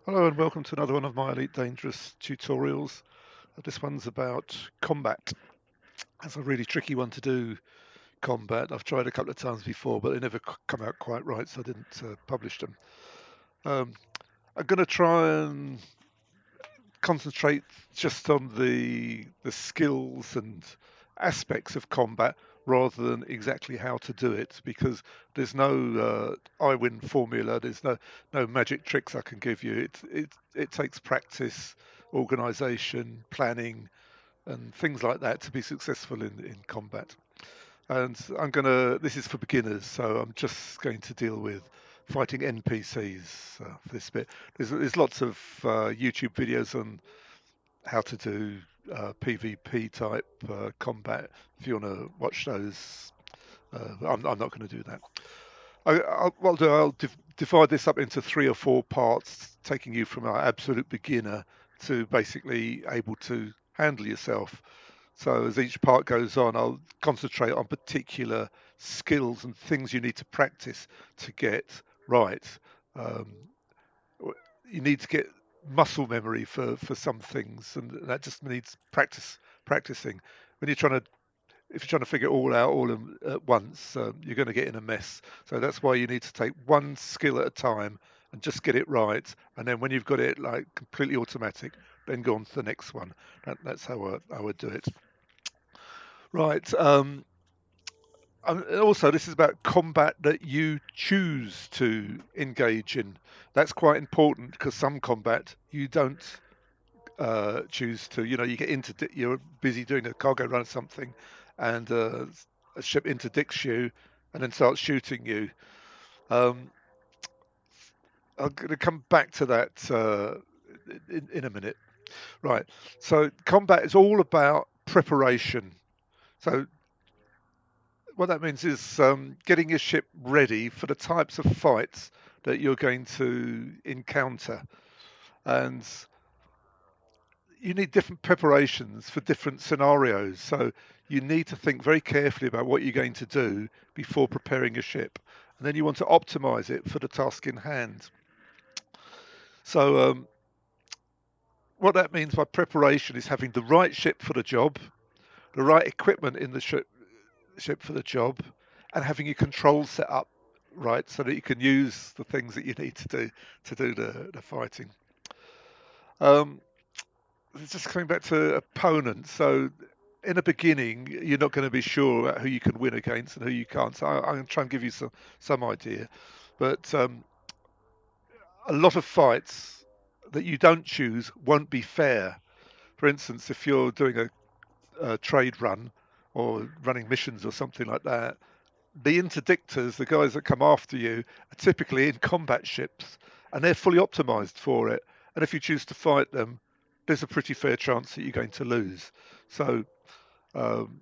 Hello and welcome to another one of my Elite Dangerous tutorials. This one's about combat. It's a really tricky one to do, combat. I've tried a couple of times before, but they never come out quite right, so I didn't publish them. Um, I'm going to try and concentrate just on the skills and aspects of combat rather than exactly how to do it, because there's no I win formula. There's no magic tricks I can give you. It takes practice, organization, planning, and things like that to be successful in combat. And this is for beginners, so I'm just going to deal with fighting NPCs for this bit. There's lots of YouTube videos on how to do PvP type combat. If you want to watch those, I'm not going to do that. What I'll do, divide this up into three or four parts, taking you from our absolute beginner to basically able to handle yourself. So as each part goes on, I'll concentrate on particular skills and things you need to practice to get right. Um, you need to get muscle memory for some things, and that just needs practicing. When you're trying to if you're trying to figure it all out at once, you're going to get in a mess. So that's why you need to take one skill at a time and just get it right. And then when you've got it like completely automatic, then go on to the next one. That's how I would do it. Right. And also, this is about combat that you choose to engage in. That's quite important because some combat you don't choose to. You get you're busy doing a cargo run or something, and a ship interdicts you, and then starts shooting you. Um, I'm going to come back to that in a minute. Right. So combat is all about preparation. So what that means is getting your ship ready for the types of fights that you're going to encounter, and you need different preparations for different scenarios. So you need to think very carefully about what you're going to do before preparing a ship. And then you want to optimize it for the task in hand. So what that means by preparation is having the right ship for the job, the right equipment in the ship for the job, and having your controls set up right so that you can use the things that you need to do the fighting. Um, just coming back to opponents. So in the beginning, you're not going to be sure about who you can win against and who you can't. So I'm going to try and give you some idea. But a lot of fights that you don't choose won't be fair. For instance, if you're doing a trade run or running missions or something like that, the interdictors, the guys that come after you, are typically in combat ships and they're fully optimized for it. And if you choose to fight them, there's a pretty fair chance that you're going to lose. So um,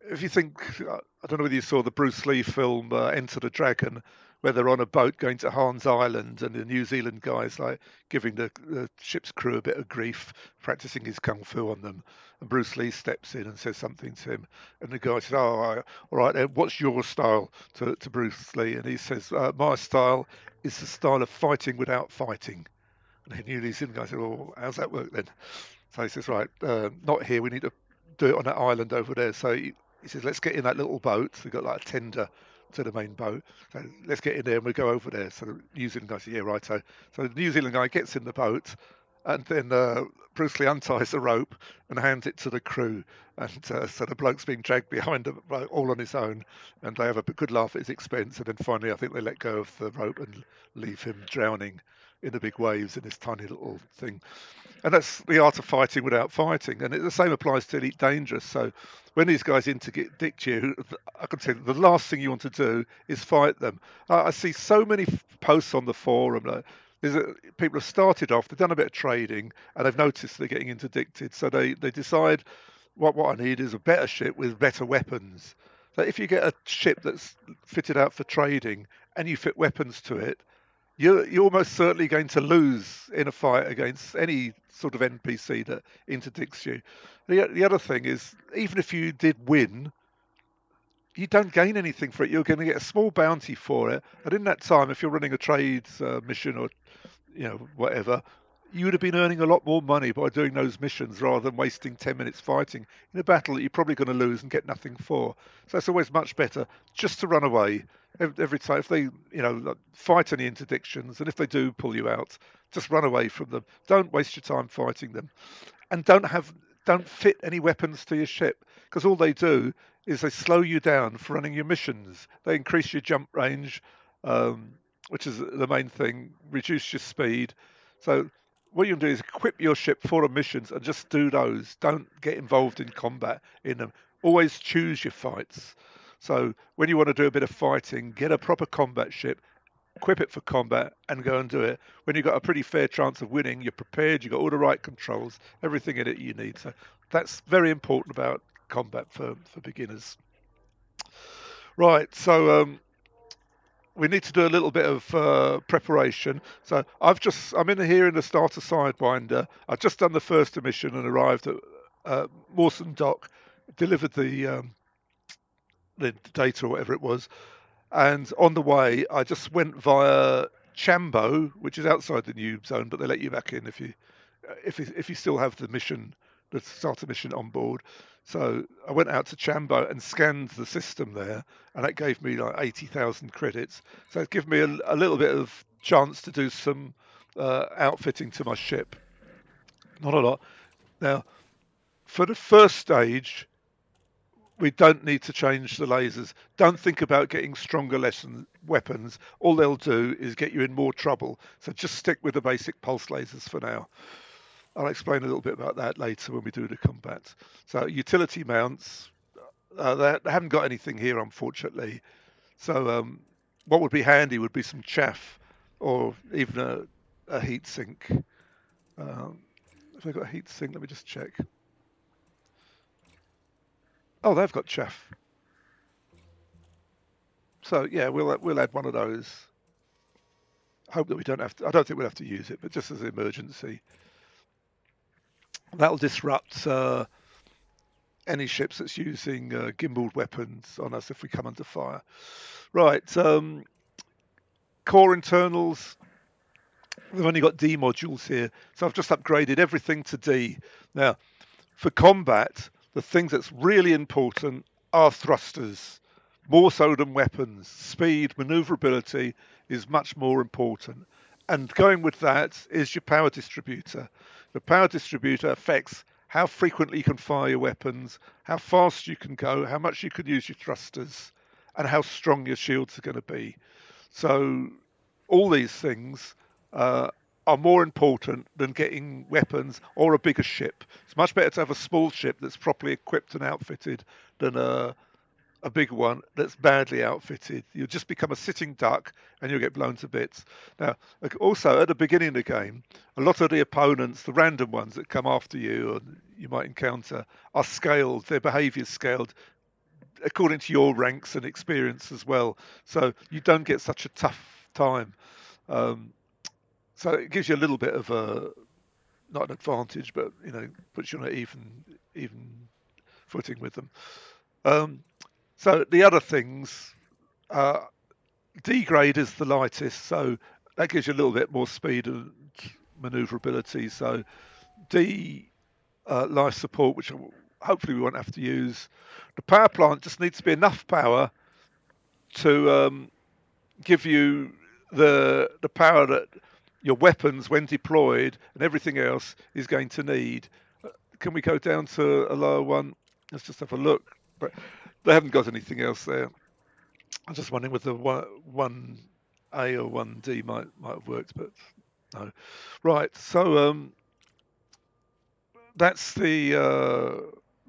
if you think, I don't know whether you saw the Bruce Lee film Enter the Dragon, where they're on a boat going to Hans Island, and the New Zealand guy's like giving the ship's crew a bit of grief, practicing his kung fu on them, and Bruce Lee steps in and says something to him, and the guy says, "Oh, all right, then, what's your style?" to Bruce Lee, and he says, "My style is the style of fighting without fighting." And the New Zealand guy said, "Well, how's that work then?" So he says, "Right, not here. We need to do it on that island over there." So he says, "Let's get in that little boat." So we've got like a tender to the main boat. So let's get in there and we go over there. So the New Zealand guy says, "Yeah, right." So the New Zealand guy gets in the boat, and then Bruce Lee unties the rope and hands it to the crew. And so the bloke's being dragged behind the boat all on his own, and they have a good laugh at his expense. And then finally, I think they let go of the rope and leave him drowning in the big waves in this tiny little thing. And that's the art of fighting without fighting. And the same applies to Elite Dangerous. So when these guys interdict you, I can tell you the last thing you want to do is fight them. I see so many posts on the forum. People have started off, they've done a bit of trading, and they've noticed they're getting interdicted. So they decide what I need is a better ship with better weapons. So if you get a ship that's fitted out for trading and you fit weapons to it, you're almost certainly going to lose in a fight against any sort of NPC that interdicts you. The other thing is, even if you did win, you don't gain anything for it. You're going to get a small bounty for it, and in that time, if you're running a trade mission or whatever, you would have been earning a lot more money by doing those missions rather than wasting 10 minutes fighting in a battle that you're probably going to lose and get nothing for. So it's always much better just to run away every time. If they, like, fight any interdictions, and if they do pull you out, just run away from them. Don't waste your time fighting them, and don't fit any weapons to your ship, because all they do is they slow you down for running your missions. They increase your jump range, um, which is the main thing, reduce your speed. So what you can do is equip your ship for the missions and just do those. Don't get involved in combat in them. Always choose your fights. So when you want to do a bit of fighting, get a proper combat ship, equip it for combat, and go and do it. When you've got a pretty fair chance of winning, you're prepared, you've got all the right controls, everything in it you need. So that's very important about combat for beginners. Right, so we need to do a little bit of preparation. So I'm in here in the starter sidewinder. I've just done the first mission and arrived at Mawson Dock, delivered the data or whatever it was, and on the way, I just went via Chambo, which is outside the noob zone, but they let you back in if you still have the starter mission on board. So I went out to Chambo and scanned the system there, and that gave me like 80,000 credits. So it gave me a little bit of chance to do some outfitting to my ship. Not a lot. Now, for the first stage, we don't need to change the lasers. Don't think about getting stronger weapons. All they'll do is get you in more trouble. So just stick with the basic pulse lasers for now. I'll explain a little bit about that later when we do the combat. So utility mounts, they haven't got anything here, unfortunately. So what would be handy would be some chaff or even a heat sink. If they've got a heat sink, let me just check. Oh, they've got chaff. So yeah, we'll add one of those. Hope that we don't have to. I don't think we'll have to use it, but just as an emergency. That'll disrupt any ships that's using gimbaled weapons on us if we come under fire. Right. Core internals. We've only got D modules here, so I've just upgraded everything to D. Now, for combat, the things that's really important are thrusters, more so than weapons. Speed, maneuverability is much more important. And going with that is your power distributor. The power distributor affects how frequently you can fire your weapons, how fast you can go, how much you can use your thrusters, and how strong your shields are going to be. So all these things are more important than getting weapons or a bigger ship. It's much better to have a small ship that's properly equipped and outfitted than a big one that's badly outfitted. You'll just become a sitting duck and you'll get blown to bits. Now, also at the beginning of the game, a lot of the opponents, the random ones that come after you or you might encounter, are scaled. Their behaviour's scaled according to your ranks and experience as well. So you don't get such a tough time. So it gives you a little bit of not an advantage, but puts you on an even footing with them. So the other things, D grade is the lightest, so that gives you a little bit more speed and maneuverability. So D life support, which hopefully we won't have to use. The power plant just needs to be enough power to give you the power that your weapons, when deployed, and everything else is going to need. Can we go down to a lower one? Let's just have a look. But they haven't got anything else there. I'm just wondering whether 1A or 1D might have worked, but no. Right, so that's the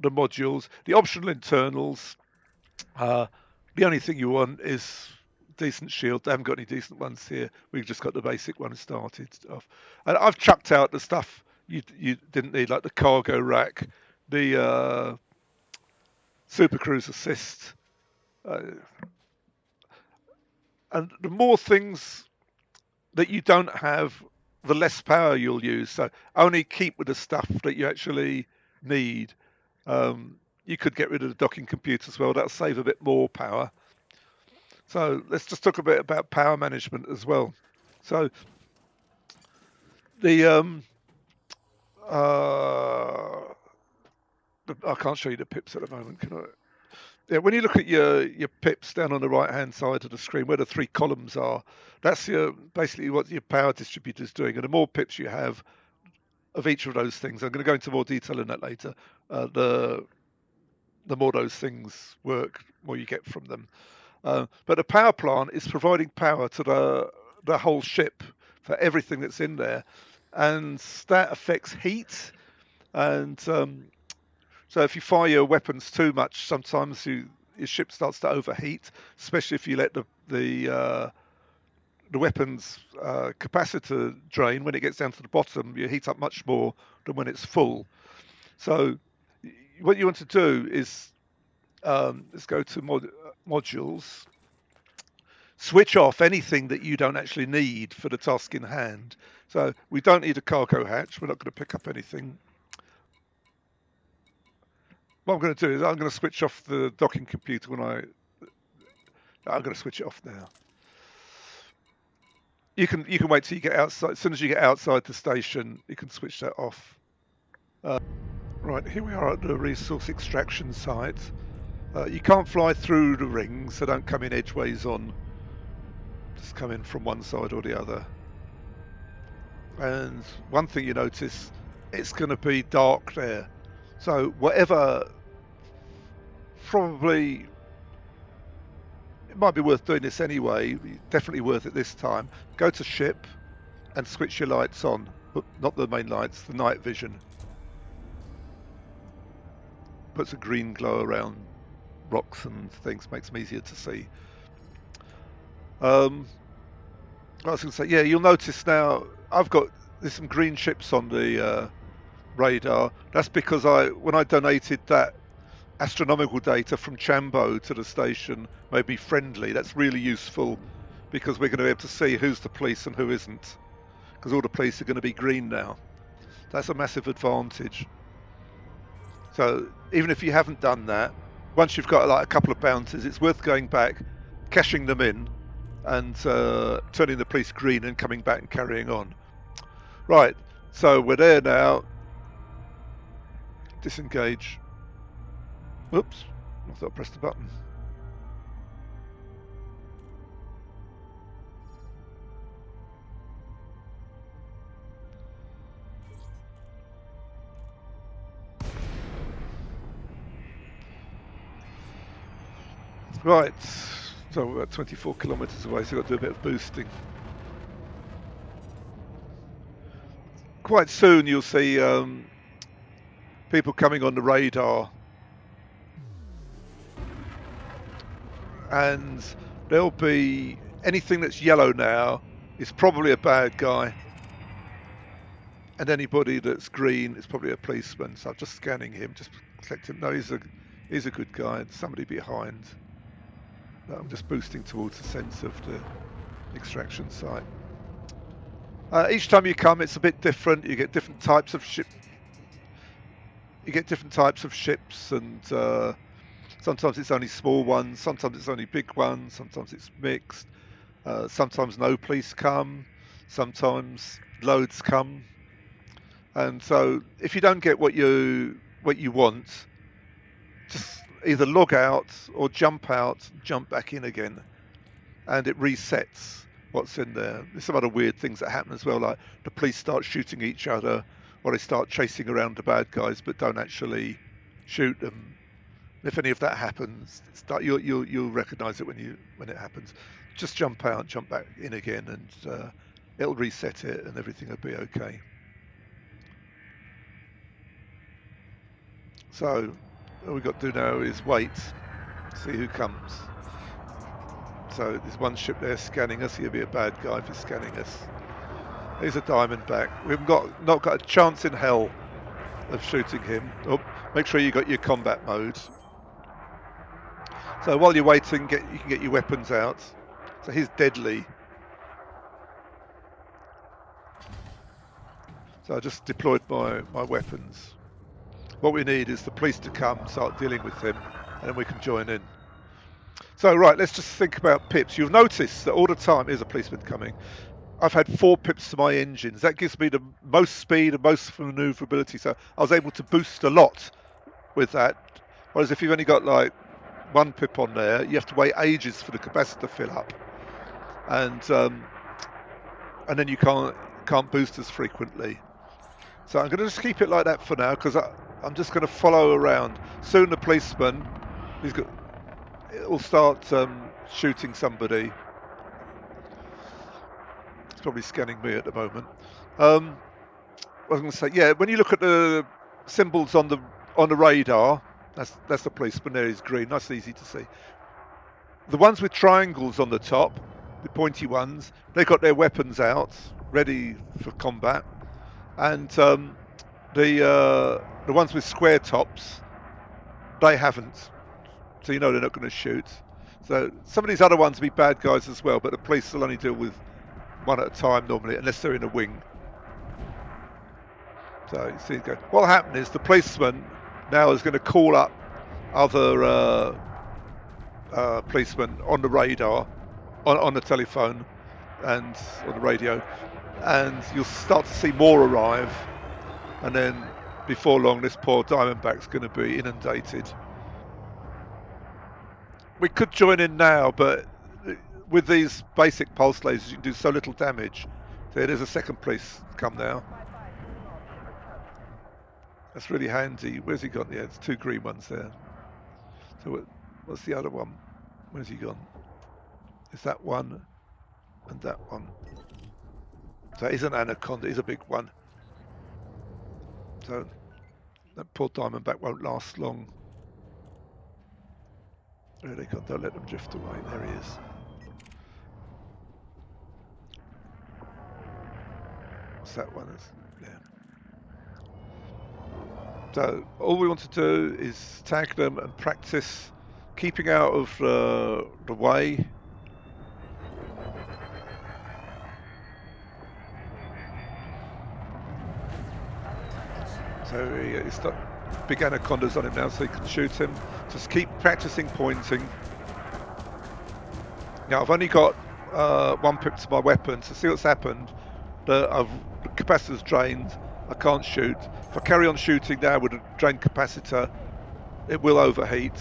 modules. The optional internals. The only thing you want is decent shield. They haven't got any decent ones here. We've just got the basic one started off. And I've chucked out the stuff you didn't need, like the cargo rack, the super cruise assist. And the more things that you don't have, the less power you'll use. So only keep with the stuff that you actually need. You could get rid of the docking computer as well. That'll save a bit more power. So let's just talk a bit about power management as well. So The uh, I can't show you the pips at the moment, can I? Yeah, when you look at your pips down on the right hand side of the screen, where the three columns are, that's your basically what your power distributor is doing. And the more pips you have of each of those things, I'm going to go into more detail in that later. The more those things work, more you get from them. But the power plant is providing power to the whole ship for everything that's in there, and that affects heat. And so if you fire your weapons too much, sometimes your ship starts to overheat, especially if you let the weapons capacitor drain. When it gets down to the bottom, you heat up much more than when it's full. So what you want to do is let's go to modules. Switch off anything that you don't actually need for the task in hand. So we don't need a cargo hatch. We're not going to pick up anything. What I'm going to do is I'm going to switch off the docking computer I'm going to switch it off now. You can wait till you get outside. As soon as you get outside the station, you can switch that off. Right, here we are at the resource extraction site. You can't fly through the rings, so don't come in edgeways on. Just come in from one side or the other. And one thing you notice, it's going to be dark there. So whatever, probably, it might be worth doing this anyway. Definitely worth it this time. Go to ship and switch your lights on, but not the main lights, the night vision. Puts a green glow around rocks and things, makes them easier to see. I was going to say, yeah, you'll notice now there's some green ships on the radar. That's because when I donated that astronomical data from Chambo to the station, made me friendly. That's really useful because we're going to be able to see who's the police and who isn't, because all the police are going to be green now. That's a massive advantage. So even if you haven't done that, once you've got like a couple of bounties, it's worth going back, cashing them in, and turning the police green and coming back and carrying on. Right, so we're there now. Disengage. Oops, I thought I pressed the button. Right, so we're about 24 kilometers away, so we've got to do a bit of boosting. Quite soon you'll see people coming on the radar, and there'll be anything that's yellow now is probably a bad guy, and anybody that's green is probably a policeman. So I'm just scanning him, just select him. No, he's a good guy, and somebody behind. I'm just boosting towards the centre of the extraction site. Each time you come, it's a bit different. You get different types of ship. You get different types of ships, and sometimes it's only small ones, sometimes it's only big ones, sometimes it's mixed. Sometimes no police come, sometimes loads come, and so if you don't get what you want, just either log out or jump out, jump back in again, and it resets what's in there. There's some other weird things that happen as well, like the police start shooting each other, or they start chasing around the bad guys but don't actually shoot them. If any of that happens, you'll recognise it when it happens. Just jump out, jump back in again, and it'll reset it, and everything will be okay. So all we've got to do now is wait, see who comes. So there's one ship there scanning us. He'll be a bad guy if he's scanning us. He's a Diamondback. We've not got a chance in hell of shooting him. Oh, make sure you got your combat mode. So while you're waiting, you can get your weapons out. So he's deadly. So I just deployed my weapons. What we need is the police to come, start dealing with him, and then we can join in. So right, let's just think about pips. You'll notice that all the time is a policeman coming. I've had 4 pips to my engines. That gives me the most speed and most manoeuvrability. So I was able to boost a lot with that. Whereas if you've only got like 1 pip on there, you have to wait ages for the capacitor to fill up, and then you can't boost as frequently. So I'm going to just keep it like that for now, because I'm just going to follow around. Soon the policeman, will start shooting somebody. He's probably scanning me at the moment. I was going to say, yeah, when you look at the symbols on the radar, that's the policeman. There is green. That's easy to see. The ones with triangles on the top, the pointy ones, they got their weapons out, ready for combat, and the ones with square tops, they haven't. So you know they're not going to shoot. So some of these other ones will be bad guys as well, but the police will only deal with one at a time normally, unless they're in a wing. So you see, what happened is the policeman now is going to call up other policemen on the radar, on the telephone, and on the radio, and you'll start to see more arrive, and then before long, this poor Diamondback's going to be inundated. We could join in now, but with these basic pulse lasers, you can do so little damage. There's a second police come now. That's really handy. Where's he gone? Yeah, there's 2 green ones there. So what's the other one? Where's he gone? Is that one and that one? So it is an anaconda. It is a big one. So that poor Diamondback won't last long. There they go. Don't let them drift away. There he is. What's that one? Yeah. So all we want to do is tag them and practice keeping out of the way. So he's got big anacondas on him now, so you can shoot him. Just keep practicing pointing. Now I've only got 1 pip to my weapon, so see what's happened. The capacitor's drained. I can't shoot. If I carry on shooting now with a drained capacitor, it will overheat.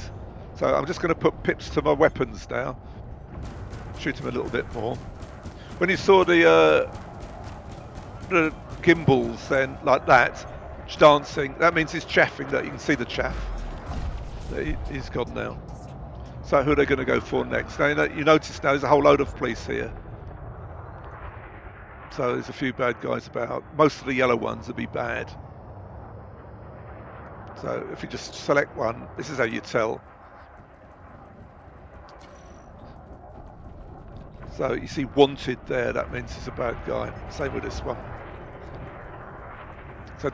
So I'm just going to put pips to my weapons now. Shoot him a little bit more. When you saw the gimbals then, like that, dancing, that means he's chaffing. That you can see the chaff. He's gone now. So who are they going to go for next? Now you notice now there's a whole load of police here. So there's a few bad guys about. Most of the yellow ones will be bad. So if you just select one, this is how you tell. So you see wanted there, that means he's a bad guy. Same with this one. So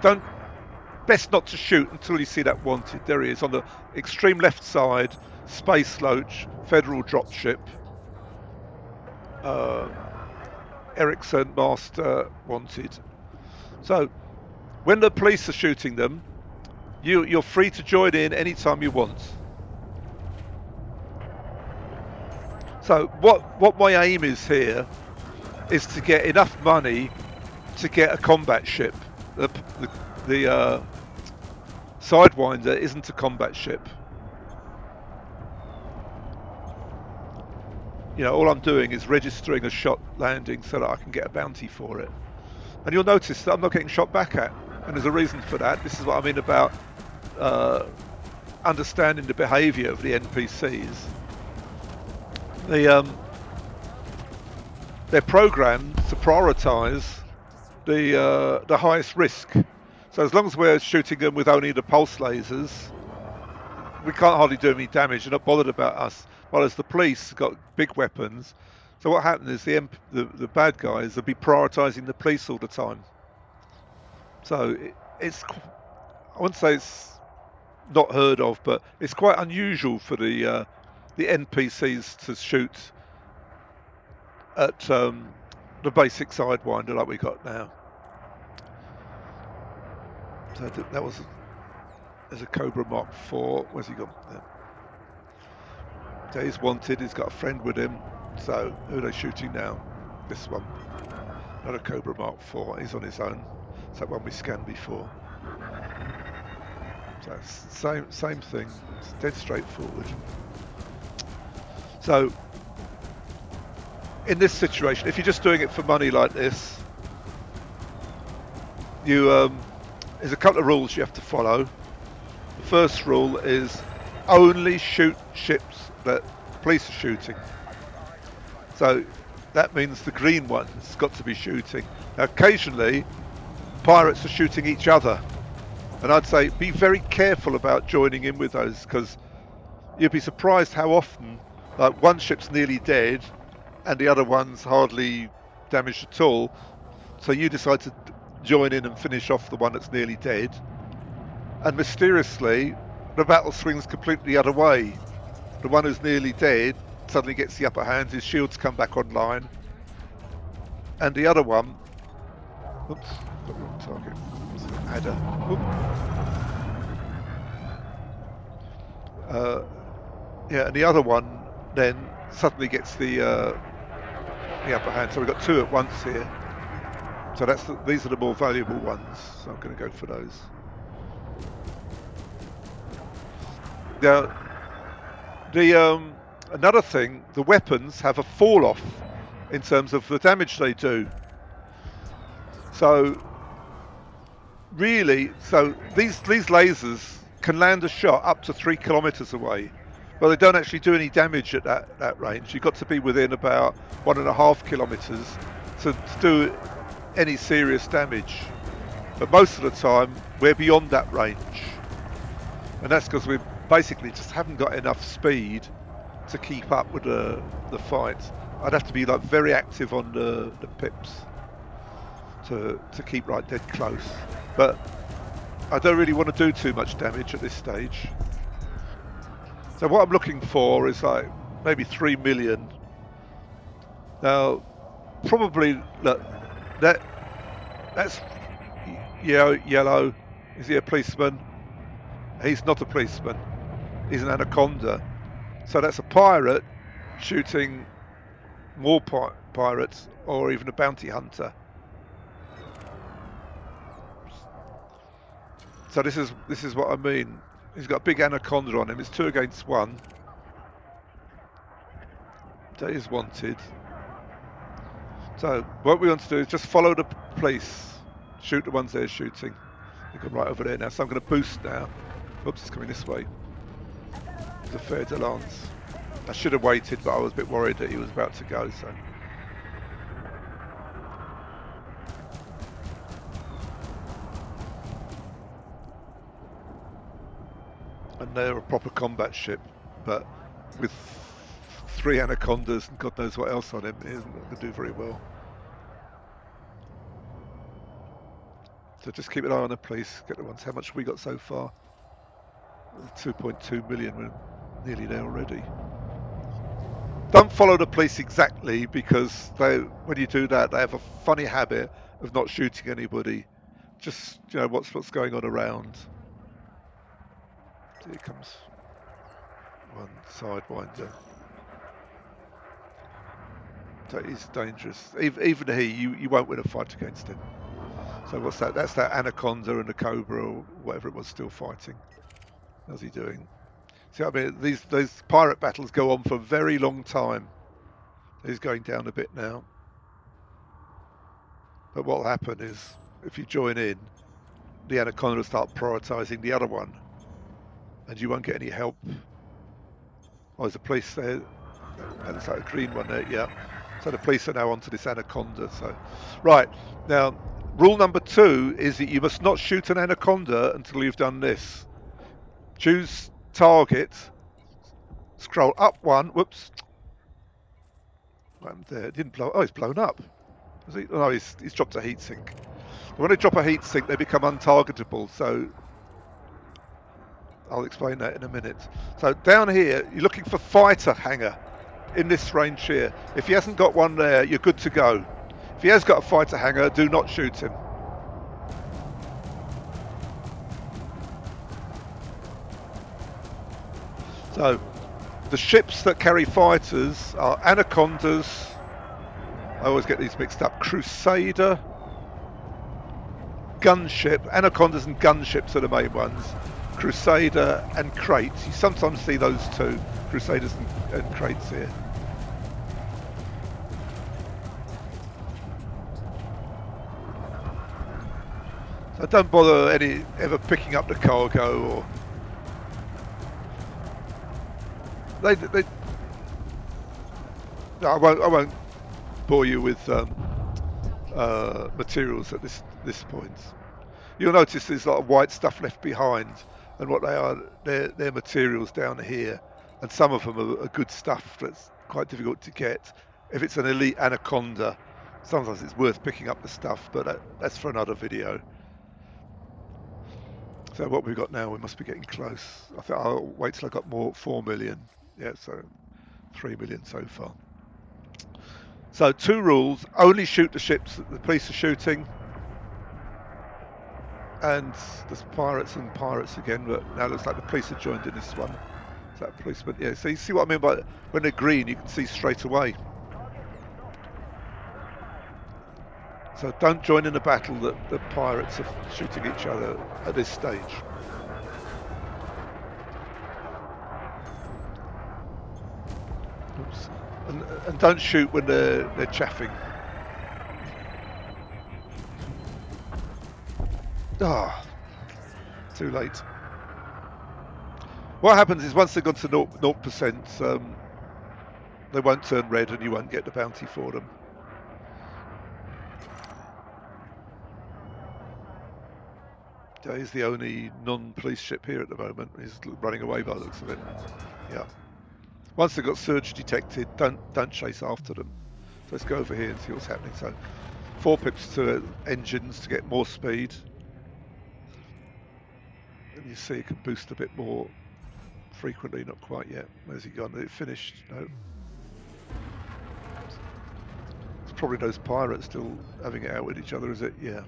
best not to shoot until you see that wanted. There he is on the extreme left side, Space Loach, Federal Dropship. Ericsson Master wanted. So when the police are shooting them, you're free to join in anytime you want. So what my aim is here is to get enough money to get a combat ship. The Sidewinder isn't a combat ship. You know, all I'm doing is registering a shot landing so that I can get a bounty for it. And you'll notice that I'm not getting shot back at. And there's a reason for that. This is what I mean about understanding the behaviour of the NPCs. They're programmed to prioritise the highest risk. So as long as we're shooting them with only the pulse lasers, we can't hardly do any damage. They're not bothered about us. Whereas the police got big weapons. So what happened is the bad guys will be prioritising the police all the time. So it's, I wouldn't say it's not heard of, but it's quite unusual for the NPCs to shoot at the basic Sidewinder like we got now. So that was there's a Cobra Mark IV. Where's he gone? There. So he's wanted. He's got a friend with him. So who are they shooting now? This one. Not a Cobra Mark 4. He's on his own. It's that one we scanned before. So it's same thing. It's dead straightforward. So in this situation, if you're just doing it for money like this, you there's a couple of rules you have to follow. The first rule is only shoot ships that the police are shooting. So that means the green one has got to be shooting. Now, occasionally, pirates are shooting each other. And I'd say be very careful about joining in with those, because you'd be surprised how often, like, one ship's nearly dead and the other one's hardly damaged at all. So you decide to join in and finish off the one that's nearly dead. And mysteriously, the battle swings completely the other way. The one who's nearly dead suddenly gets the upper hand, his shields come back online, and the other one, oops, got the wrong target, it's an adder, yeah, and the other one then suddenly gets the upper hand. So we've got two at once here. So these are the more valuable ones, so I'm going to go for those. Now, another thing, the weapons have a fall off in terms of the damage they do. So really, these lasers can land a shot up to 3 kilometers away, but they don't actually do any damage at that range. You've got to be within about 1.5 kilometers to do any serious damage. But most of the time, we're beyond that range, and that's because we basically just haven't got enough speed to keep up with the fight. I'd have to be like very active on the pips to keep right dead close. But I don't really want to do too much damage at this stage. So what I'm looking for is like maybe 3 million. Now, probably look, that's yellow. Is he a policeman? He's not a policeman. He's an anaconda. So that's a pirate shooting more pirates, or even a bounty hunter. So this is what I mean. He's got a big anaconda on him. It's 2 against 1. That is wanted. So what we want to do is just follow the police. Shoot the ones they're shooting. They've gone right over there now. So I'm going to boost now. Oops, it's coming this way. It's a fair de lance. I should have waited, but I was a bit worried that he was about to go. So. And they're a proper combat ship, but with 3 anacondas and God knows what else on him, it isn't going to do very well. So just keep an eye on the police, get the ones. How much have we got so far? 2.2 million, we're nearly there already. Don't follow the police exactly, because when you do that, they have a funny habit of not shooting anybody. Just, what's going on around. Here comes one sidewinder. So he's dangerous. Even you won't win a fight against him. So what's that? That's that anaconda and the cobra or whatever it was still fighting. How's he doing? See what I mean? These pirate battles go on for a very long time. He's going down a bit now. But what will happen is, if you join in, the anaconda will start prioritising the other one, and you won't get any help. Oh, there's a police there. And it's like a green one there, yeah. So the police are now onto this anaconda. So, right, now, rule number 2 is that you must not shoot an anaconda until you've done this. Choose target, scroll up 1, whoops. What happened there? It didn't blow, oh, it's blown up. Is he? Oh, no, he's dropped a heat sink. When they drop a heat sink, they become untargetable, so I'll explain that in a minute. So down here, you're looking for fighter hangar in this range here. If he hasn't got one there, you're good to go. If he has got a fighter hangar, do not shoot him. So the ships that carry fighters are anacondas, I always get these mixed up. Crusader, gunship, anacondas and gunships are the main ones. Crusader and crates. You sometimes see those two, Crusaders and crates here. So don't bother ever picking up the cargo, or they no, I won't bore you with materials at this point. You'll notice there's a lot of white stuff left behind, and what they are, they're materials down here, and some of them are good stuff that's quite difficult to get. If it's an elite anaconda, sometimes it's worth picking up the stuff, but that's for another video. So what we've got now, we must be getting close. I think I'll wait till I got more, 4 million. Yeah, so 3 million so far. So 2 rules: only shoot the ships that the police are shooting. And there's pirates and pirates again, but now it looks like the police have joined in this one. Is that a policeman? Yeah, so you see what I mean by when they're green, you can see straight away. So don't join in a battle that the pirates are shooting each other at this stage. Oops. And don't shoot when they're chaffing. Ah, too late. What happens is once they've got to 0%, they won't turn red and you won't get the bounty for them. He's the only non-police ship here at the moment. He's running away by the looks of it. Yeah. Once they've got surge detected, don't chase after them. So let's go over here and see what's happening. So 4 pips to engines to get more speed. And you see it can boost a bit more frequently, not quite yet. Where's he gone? Is it finished? No. It's probably those pirates still having it out with each other, is it? Yeah.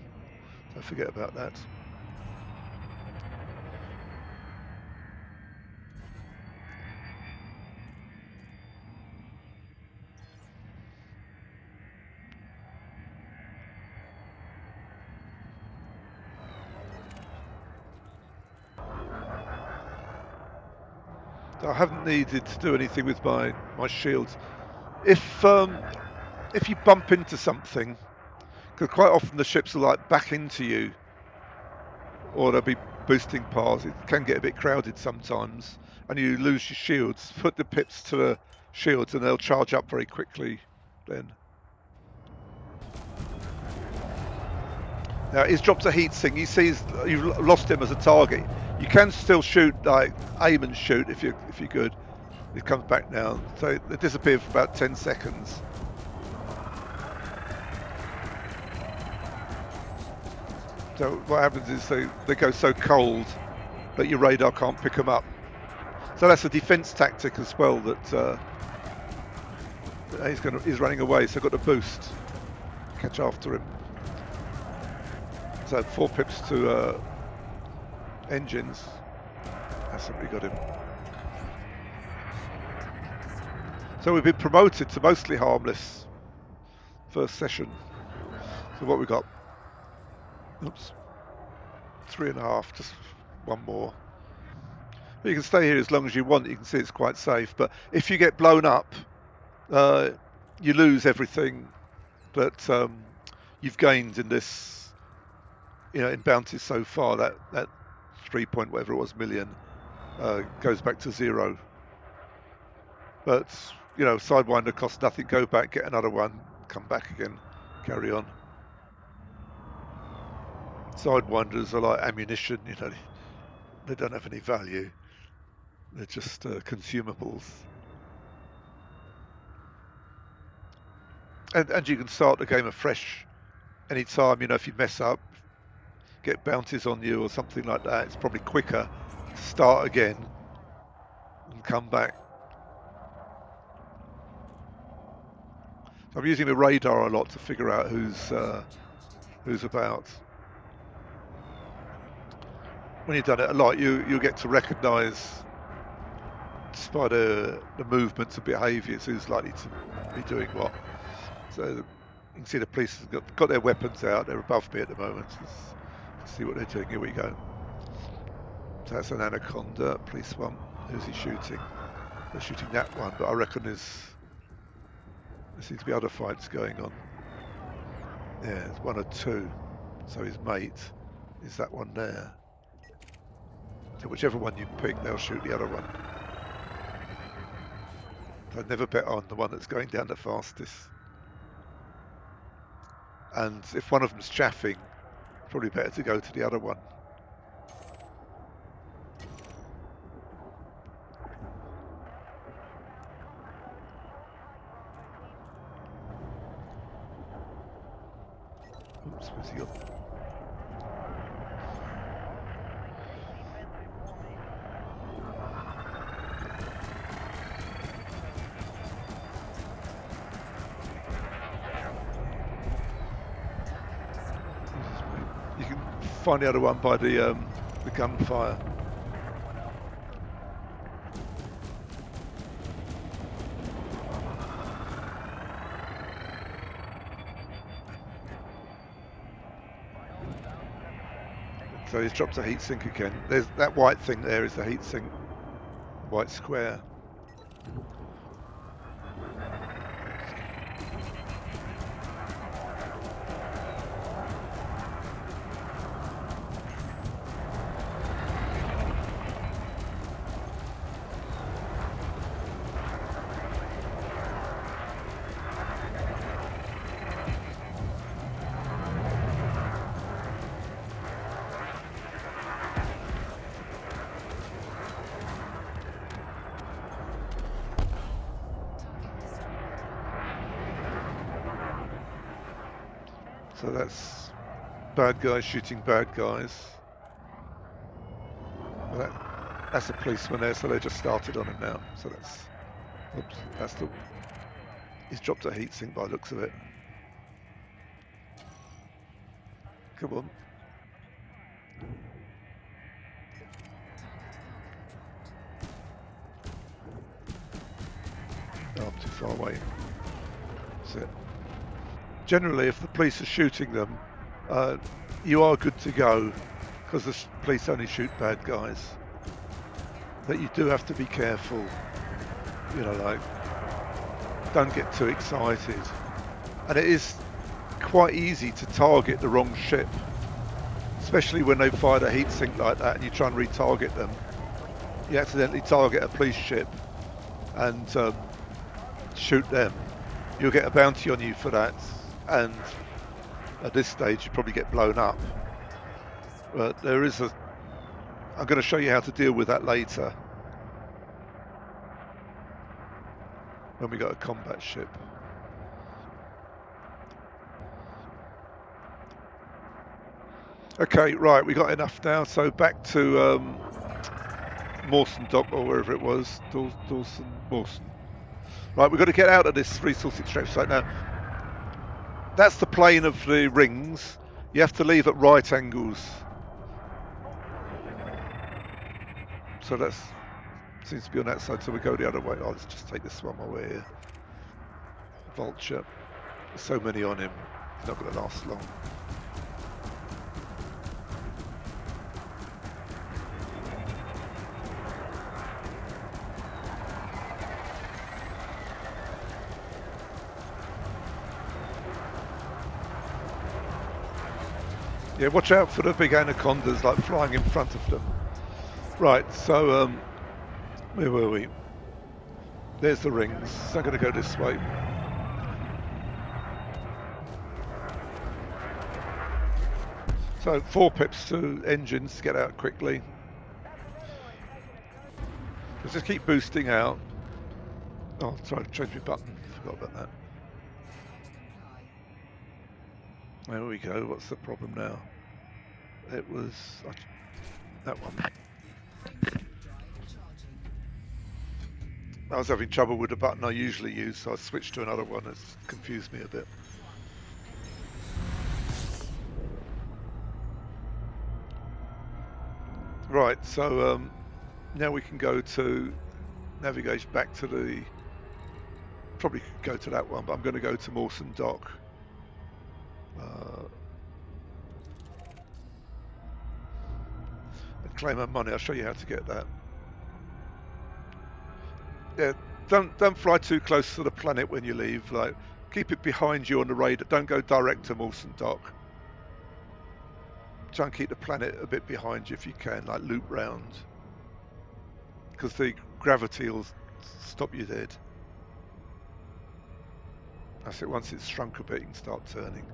So forget about that. I haven't needed to do anything with my shields. If you bump into something, because quite often the ships will like back into you, or they'll be boosting paths. It can get a bit crowded sometimes, and you lose your shields. Put the pips to the shields, and they'll charge up very quickly. Then now he's dropped a heat sink. He sees you've lost him as a target. You can still shoot, like aim and shoot if you're good. It comes back now, so they disappear for about 10 seconds. So what happens is they go so cold that your radar can't pick them up. So that's a defense tactic as well. That he's running away, so I've got to boost, catch after him. So 4 pips to engines. That's somebody got him. So we've been promoted to mostly harmless first session. So what we got? Oops. 3.5, just 1 more. But you can stay here as long as you want. You can see it's quite safe. But if you get blown up, you lose everything that you've gained in this, in bounties so far. That 3 point whatever it was million goes back to 0. But Sidewinder costs nothing. Go back, get another one, come back again, carry on. Sidewinders are like ammunition, they don't have any value. They're just consumables. And you can start the game afresh anytime. If you mess up, get bounties on you or something like that, it's probably quicker to start again and come back. I'm using the radar a lot to figure out who's about. When you've done it a lot, you'll get to recognise, despite the movements and behaviours, who's likely to be doing what. So You can see the police have got their weapons out. They're above me at the moment. Let's see what they're doing. Here we go. So that's an anaconda. Police one. Who's he shooting? They're shooting that one, but I reckon there seems to be other fights going on. Yeah, it's one or two. So his mate is that one there. So whichever one you pick, they'll shoot the other one. So I'd never bet on the one that's going down the fastest. And if one of them's chaffing, probably better to go to the other one. Oops, where's he gone? You can find the other one by the gunfire. So he's dropped a heat sink again. There's that white thing there is the heat sink, white square. So that's bad guys shooting bad guys. Well, that's a policeman there, so they just started on him now. So that's he's dropped a heat sink by the looks of it. Come on. Oh, I'm too far away. That's it. Generally, if the police are shooting them, you are good to go because the police only shoot bad guys. But you do have to be careful, you know, like, don't get too excited. And it is quite easy to target the wrong ship, especially when they fired a heat sink like that and you try and retarget them. You accidentally target a police ship and shoot them. You'll get a bounty on you for that. And at this stage you probably get blown up, but there is I'm going to show you how to deal with that later when we got a combat ship. Okay, right, we got enough now, so back to Mawson Dock, or wherever it was, Dawson, Mawson. Right, we've got to get out of this resource extraction site now. That's the plane of the rings. You have to leave at right angles. So that seems to be on that side, so we go the other way. Oh, let's just take this one while we're here. Vulture. There's so many on him. It's not going to last long. Yeah, watch out for the big anacondas like flying in front of them. Right, so where were we? There's the rings. So I'm going to go this way. So 4 pips to engines to get out quickly. Let's just keep boosting out. Oh, sorry, change my button. Forgot about that. There we go. What's the problem now? It was that one. I was having trouble with the button I usually use, so I switched to another one. It's confused me a bit. Right, so now we can go to navigation back to the. Probably go to that one, but I'm going to go to Mawson Dock. Uh, and claim our money. I'll show you how to get that. Yeah, don't fly too close to the planet when you leave. Like, keep it behind you on the radar. Don't go direct to Mawson Dock. Try and keep the planet a bit behind you if you can, like loop round, because the gravity will stop you dead. That's it. Once it's shrunk a bit, you can start turning.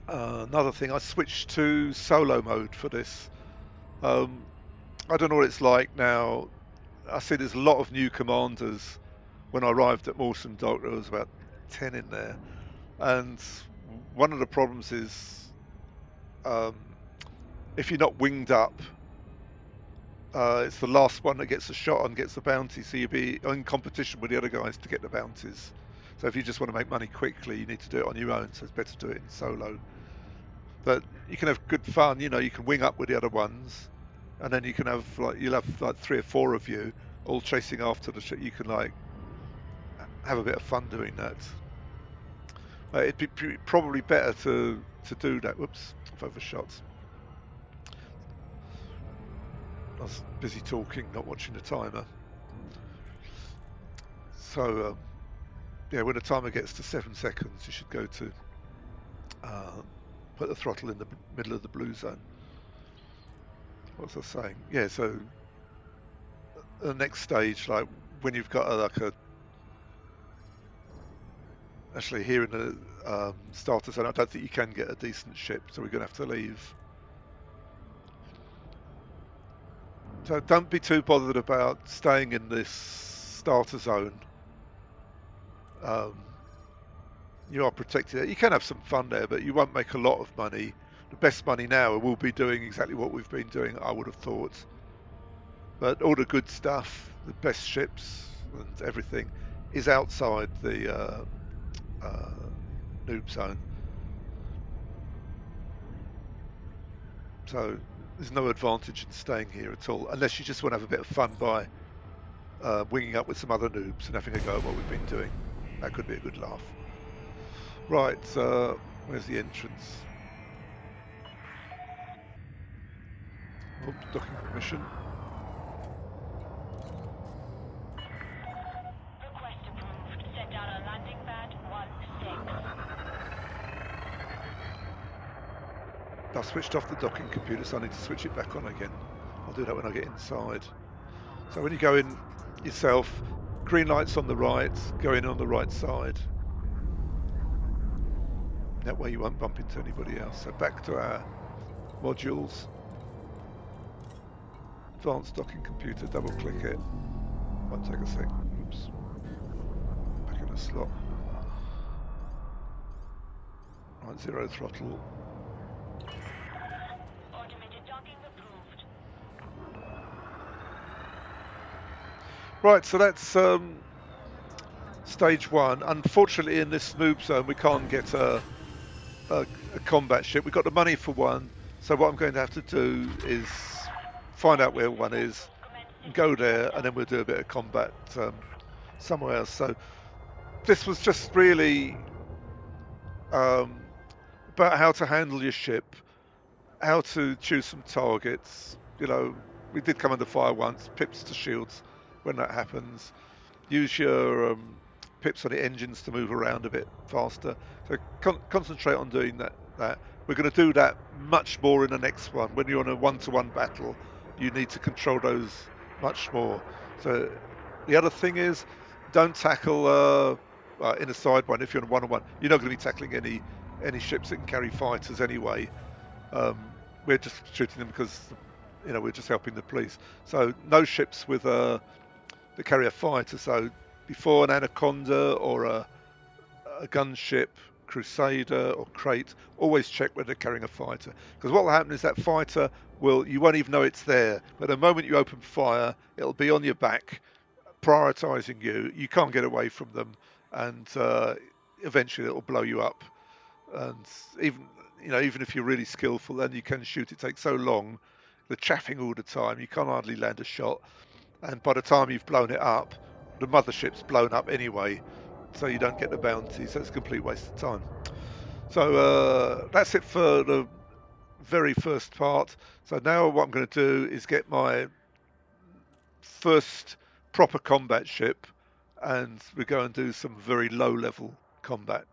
Another thing, I switched to solo mode for this. Um, I don't know what it's like now. I see there's a lot of new commanders. When I arrived at Mawson Dock, there was about 10 in there. And one of the problems is um, if you're not winged up, it's the last one that gets a shot on gets the bounty. So you'll be in competition with the other guys to get the bounties. So if you just want to make money quickly, you need to do it on your own. So it's better to do it in solo. But you can have good fun. You know, you can wing up with the other ones, and then you can have you'll have like 3 or 4 of you all chasing after the shit. You can like have a bit of fun doing that. It'd be probably better to do that. Whoops, I've overshot. I was busy talking, not watching the timer. So yeah, when the timer gets to 7 seconds, you should go to uh, put the throttle in the middle of the blue zone. What was I saying? Yeah, so the next stage, like when you've got actually here in the starter zone, I don't think you can get a decent ship, so we're going to have to leave. So don't be too bothered about staying in this starter zone. Um, you are protected. You can have some fun there, but you won't make a lot of money. The best money now will be doing exactly what we've been doing, I would have thought. But all the good stuff, the best ships and everything, is outside the uh, noob zone. So there's no advantage in staying here at all, unless you just want to have a bit of fun by winging up with some other noobs and having a go at what we've been doing. That could be a good laugh. Right, where's the entrance? Oh, docking permission. Request approved. Set down on landing pad 16. I've switched off the docking computer, so I need to switch it back on again. I'll do that when I get inside. So when you go in yourself, green light's on the right, go in on the right side. That way you won't bump into anybody else. So back to our modules. Advanced docking computer, double click it. Might take a sec. Oops. Back in a slot. Right, 0 throttle. Automated docking approved. Right, so that's stage 1. Unfortunately, in this noob zone, we can't get a combat ship. We've got the money for one, so what I'm going to have to do is find out where one is, go there, and then we'll do a bit of combat somewhere else. So this was just really about how to handle your ship, how to choose some targets. You know, we did come under fire once, pips to shields when that happens. Use your pips on the engines to move around a bit faster. So concentrate on doing that. We're going to do that much more in the next one. When you're on a one-to-one battle, you need to control those much more. So the other thing is, don't tackle in a side one if you're on a one-on-one. You're not going to be tackling any ships that can carry fighters anyway. We're just shooting them because we're just helping the police. So no ships with that carry a fighter. So before an Anaconda or a gunship, Crusader or Crate, always check whether they're carrying a fighter. Because what will happen is that fighter you won't even know it's there. But the moment you open fire, it'll be on your back, prioritizing you. You can't get away from them, and eventually it'll blow you up. And even if you're really skillful, then you can shoot. It takes so long, the chaffing all the time, you can't hardly land a shot. And by the time you've blown it up, the mothership's blown up anyway, so you don't get the bounty. So it's a complete waste of time. So that's it for the very first part. So now what I'm going to do is get my first proper combat ship, and we go and do some very low level combat.